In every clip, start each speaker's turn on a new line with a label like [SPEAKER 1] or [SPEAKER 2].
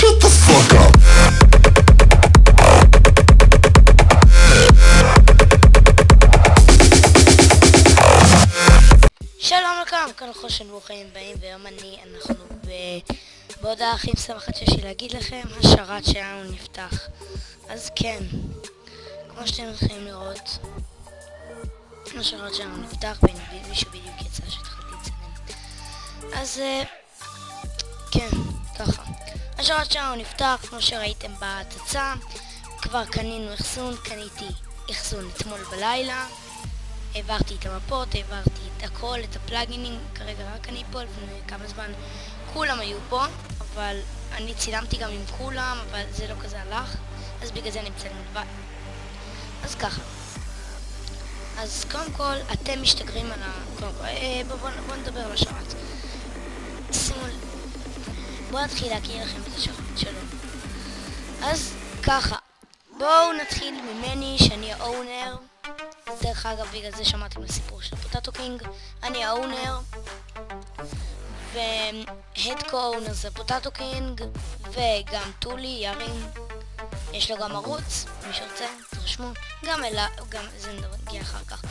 [SPEAKER 1] shut the fuck up.
[SPEAKER 2] שלום לכם, כאן חושן, ברוכים הבאים, והיום אנחנו בהודעה הכי משמחת שיש לי להגיד לכם, השרת שלנו נפתח. אז כן, כמו שאתם יכולים לראות, השרת שלנו נפתח, מישהו בדיוק יצא שהתחלתי לצלם. אז כן, ככה. השרת שלנו נפתח, כמו שראיתם בהצצה, כבר קנינו אחסון, קניתי אחסון אתמול בלילה. העברתי את המפות, העברתי את הכל, את הפלאגינים, כרגע רק אני פה, לפני כמה זמן כולם היו פה, אבל אני צילמתי גם עם כולם, אבל זה לא כזה הלך, אז בגלל זה אני מצלם לבד. אז ככה. אז קודם כל, אתם משתגרים על בואו נדבר על השרת. שימו... בואו נתחיל להכיר לכם את השרת שלו. אז ככה. בואו נתחיל ממני שאני האונר. דרך אגב, בגלל זה שמעתם לסיפור של פוטטו קינג. אני האונר, והד קו-אונר זה פוטטו קינג, וגם טולי, יארין, יש לו גם ערוץ, מי שרוצה, תרשמו, גם זה נגיע אחר כך.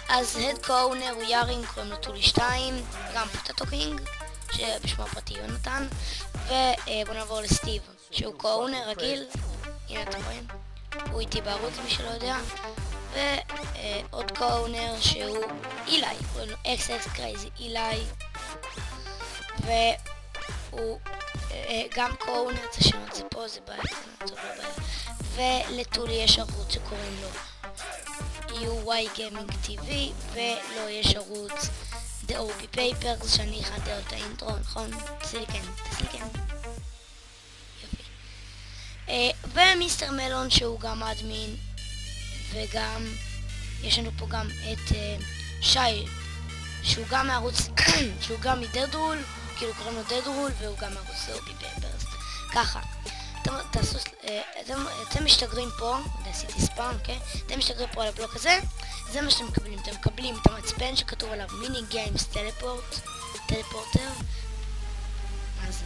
[SPEAKER 2] אז הד קו-אונר הוא יארין, קוראים לו טולי 2, גם פוטטו קינג, שבשמו הפרטי יונתן, ובואו נעבור לסטיב, שהוא קו-אונר רגיל, הנה אתם רואים, הוא איתי בערוץ מי שלא יודע. ועוד קו-אונר שהוא אילי, קוראים לו XX Crazy אילי, והוא גם קו-אונר, תשנו את זה פה, זה בעיה, זה טוב לא בעיה. ולטולי יש ערוץ שקוראים לו UI Gaming TV, ולא יש ערוץ The OP Papers, שאני הכנתי את האינטרו, נכון? תסליקן. יופי. ומיסטר מלון שהוא גם אדמין, וגם יש לנו פה גם את שי, שהוא גם מערוץ, שהוא גם מדדרול, כאילו קוראים לו דדרול, והוא גם מערוץ אובי פייפרס. ככה, אתם משתגרים פה, עשיתי ספאם, אוקיי? אתם משתגרים פה על הבלוק הזה, זה מה שאתם מקבלים. אתם מקבלים את המצפן שכתוב עליו מיני גיימס טלפורטר. מה זה?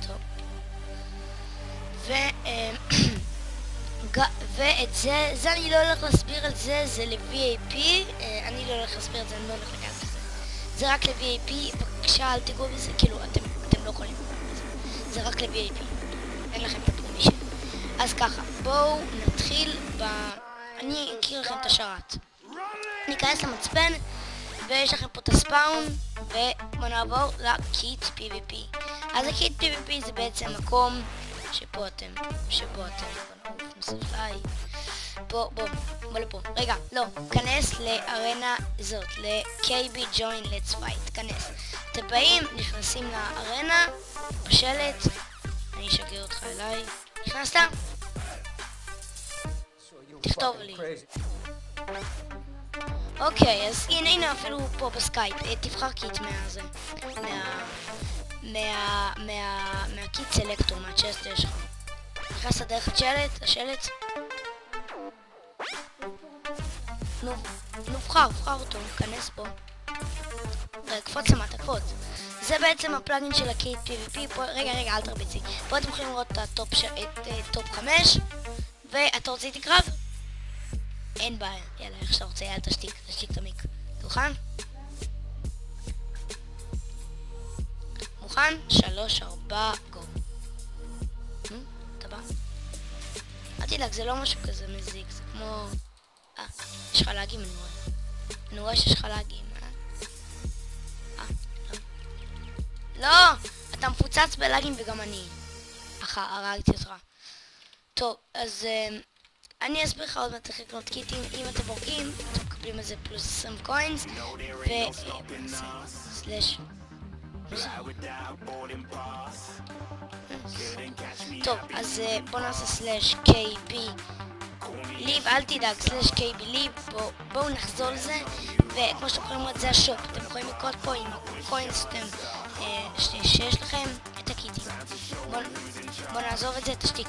[SPEAKER 2] טוב. ואת זה אני לא הולך להסביר על זה, זה ל-VIP, אני לא הולך להסביר את זה, אני לא הולך לגעת בזה. זה רק ל-VIP, בבקשה אל תיגעו בזה, כאילו אתם לא יכולים לגעת בזה. זה רק ל-VIP, אין לכם את הפרומישן. אז ככה, בואו נתחיל אני אכיר לכם את השרת. ניכנס למצפן, ויש לכם פה את הספאון, ובואו נעבור לקיט PvP. אז הקיט PvP זה בעצם מקום שבו אתם, בוא לפה, רגע, לא, כנס לארנה זאת, ל-KB Join Let's Fight, כנס. אתם באים, נכנסים לארנה, בשלט, אני אשגר אותך אליי, נכנסת? תכתוב לי. אוקיי, אז הנה אפילו פה בסקייפ, תבחר קיט מהקיט סלקטור, מהצ'סטר שלך. נכנסת דרך השלט. נו, בחר אותו, כנס פה. קפוץ למטה, קפוץ. זה בעצם הפלאגין של הקיט PvP. רגע, אל תרביצי. פה אתם יכולים לראות את טופ 5, ואתה רוצה איתי קרב? אין בעיה, יאללה, איך שאתה רוצה, יאללה, תשתיק את המיק. מוכן? מוכן? 3, 4, גו. אתה בא? אל תדאג, זה לא משהו כזה מזיק, זה כמו... יש לך להגים, אני רואה שיש לך להגים, לא, אתה מפוצץ בלאגים וגם אני. הרגתי אותך. טוב, אז אני אסביר לך עוד מעט איך לקנות קיטים. אם אתם הורגים, אתם מקבלים על זה פלוס 20 קוינס, סלש. טוב, אז בוא נעשה סלש KB ליב, אל תדאג, סלש KB ליב, בואו נחזור לזה, וכמו שאתם יכולים לראות זה השופ, אתם יכולים לקרות פה עם הקוינס שיש לכם את הקיטים. בואו נעזוב את זה, תשתיק.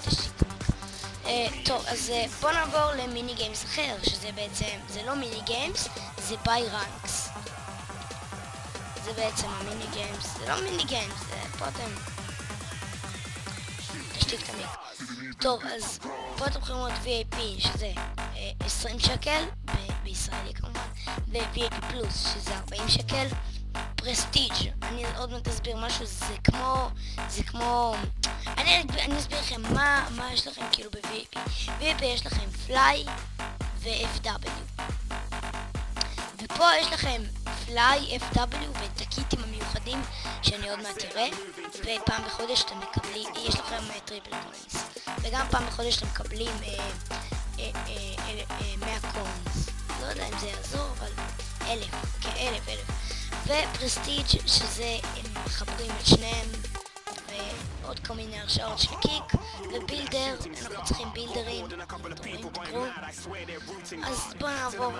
[SPEAKER 2] טוב, אז בואו נעבור למיני גיימס אחר, שזה בעצם, זה לא מיני גיימס, זה ביי רנקס. זה בעצם המיני גיימס, זה לא מיני גיימס, זה פה אתם תשתיק את המיק. טוב, אז פה אתם יכולים לראות VIP שזה 20 שקל, בישראלי כמובן, ו-VIP פלוס שזה 40 שקל. פרסטיג', אני עוד מעט אסביר משהו, זה כמו, אני אסביר לכם מה יש לכם כאילו ב-VIP. VIP יש לכם פליי ו-FW, ופה יש לכם פליי, FW ואת הקיטים המיוחדים שאני עוד מעט אראה, ופעם בחודש אתם מקבלים, יש לכם טריפל קוינס, וגם פעם בחודש אתם מקבלים 100 קוינס, לא יודע אם זה יעזור, אבל 1000, כ-1000 ופרסטיג' שזה הם מחברים את שניהם, ועוד כל מיני הרשאות של קיק, ובילדר, אנחנו צריכים בילדרים, תקראו. אז בואו נעבור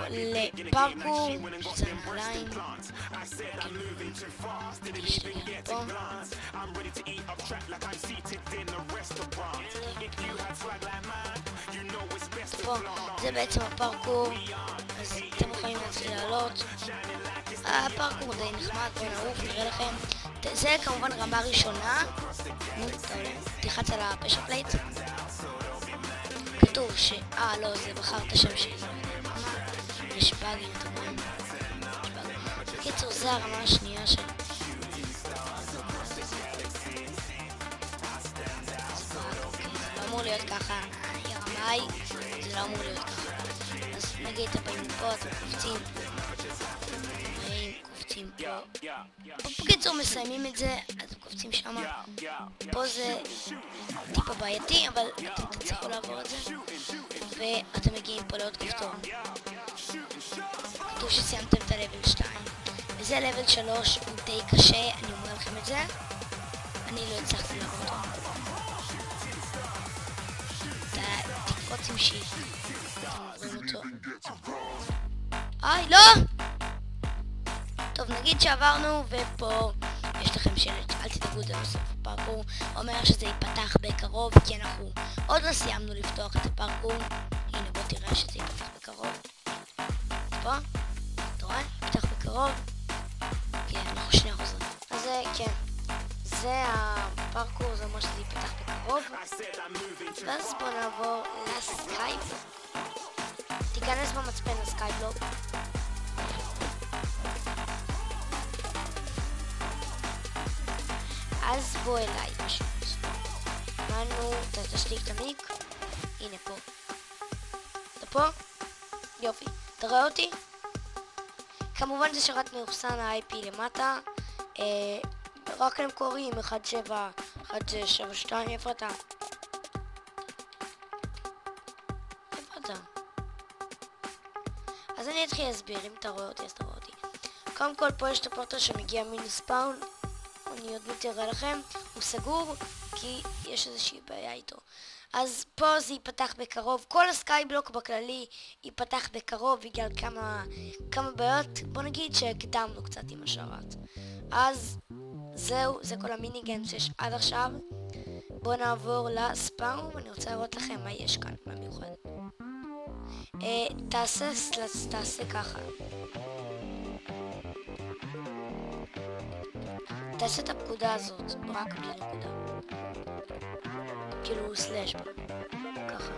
[SPEAKER 2] לפארקור, שזה הנעליים, פה, זה בעצם הפארקור, אז אתם יכולים להתחיל לעלות. הפארקור די נחמד, בואו נעוף, נראה לכם. זה כמובן רמה ראשונה, תלחץ על הפשע פלייט, כתוב לא, זה בחר את השם שלי, יש באגים, אתם רואים? בקיצור, זה הרמה השנייה של... זה לא אמור להיות ככה, הרמאי, זה לא אמור להיות ככה. אז נגיד, אתם באים לפה, אתם קופצים פה. בקיצור, מסיימים את זה, אתם קופצים שמה. פה זה טיפה בעייתי, אבל אתם תצליחו לעבור את זה. ואתם מגיעים פה לעוד כפתור. כתוב שסיימתם את הלבל 2. וזה לבל 3, הוא די קשה, אני אומר לכם את זה. אני לא הצלחתי לעבור אותו. תקפוץ עם שיט. אתם עוברים אותו. לא! טוב, נגיד שעברנו, ופה יש לכם שלט, אל תדאגו, זה בסוף הפארקור, אומר שזה ייפתח בקרוב, כי אנחנו עוד לא סיימנו לפתוח את הפארקור. הנה, בוא תראה שזה ייפתח בקרוב. פה, אתה רואה? ייפתח בקרוב. כן, אנחנו שנייה חוזרים. אז כן, זה הפארקור, זה אומר שזה ייפתח בקרוב. ואז בוא נעבור לסקייפ. תיכנס במצפן לסקייבלוק. אז בוא אליי פשוט. אמרנו, אתה תשתיק את המיק. הנה פה. אתה פה? יופי. אתה רואה אותי? כמובן זה שרת מאוחסן ה-IP למטה. רק הם קוראים 1772. איפה אתה? איפה אתה? אז אני אתחיל להסביר. אם אתה רואה אותי, אז אתה רואה אותי. קודם כל פה יש את הפורטל שמגיע מיניספאון. אני עוד מתארה לכם, הוא סגור כי יש איזושהי בעיה איתו. אז פה זה ייפתח בקרוב, כל הסקייבלוק בכללי ייפתח בקרוב בגלל כמה בעיות. בוא נגיד שהקדמנו קצת עם השרת. אז זהו, זה כל המיני גיים שיש עד עכשיו. בואו נעבור לספאום, אני רוצה לראות לכם מה יש כאן, מה מיוחד. תעשה ככה. תעשה את הפקודה הזאת, רק בלי נקודה. כאילו סלאש פה. ככה.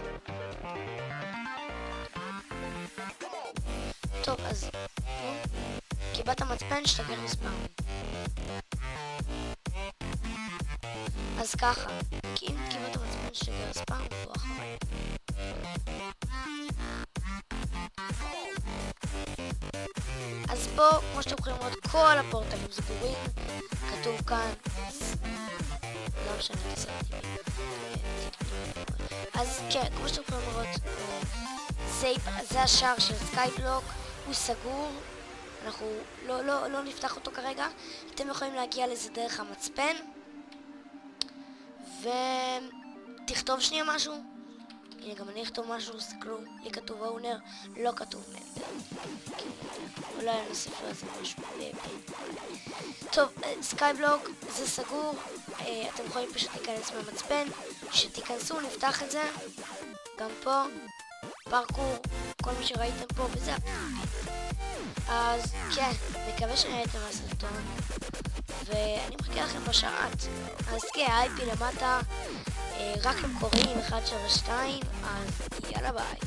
[SPEAKER 2] טוב, אז קיבלת מצפן שתגר מספאום. אז ככה, כי אם קיבלת מצפן שתגר מספאום, הוא אחריי. אז פה, כמו שאתם יכולים לראות, כל הפורטלים סגורים. כתוב כאן, לא משנה, אז כן, כמו שאתם יכולים לראות, זה השער של סקייבלוק, הוא סגור, אנחנו לא נפתח אותו כרגע. אתם יכולים להגיע לזה דרך המצפן, ותכתוב שנייה משהו. הנה, גם אני אכתוב משהו, סתכלו, לי כתוב אונר, לא כתוב ממבר. אולי אני אוסיף לו איזה משהו. טוב, סקייבלוק זה סגור, אתם יכולים פשוט להיכנס מהמצפן, שתיכנסו, נפתח את זה, גם פה, פארקור, כל מה שראיתם פה וזה. אז כן, מקווה שראיתם הסרטון, ואני מחכה לכם בשרת. אז כן, IP למטה, רק אם קוראים 172, אז יאללה ביי.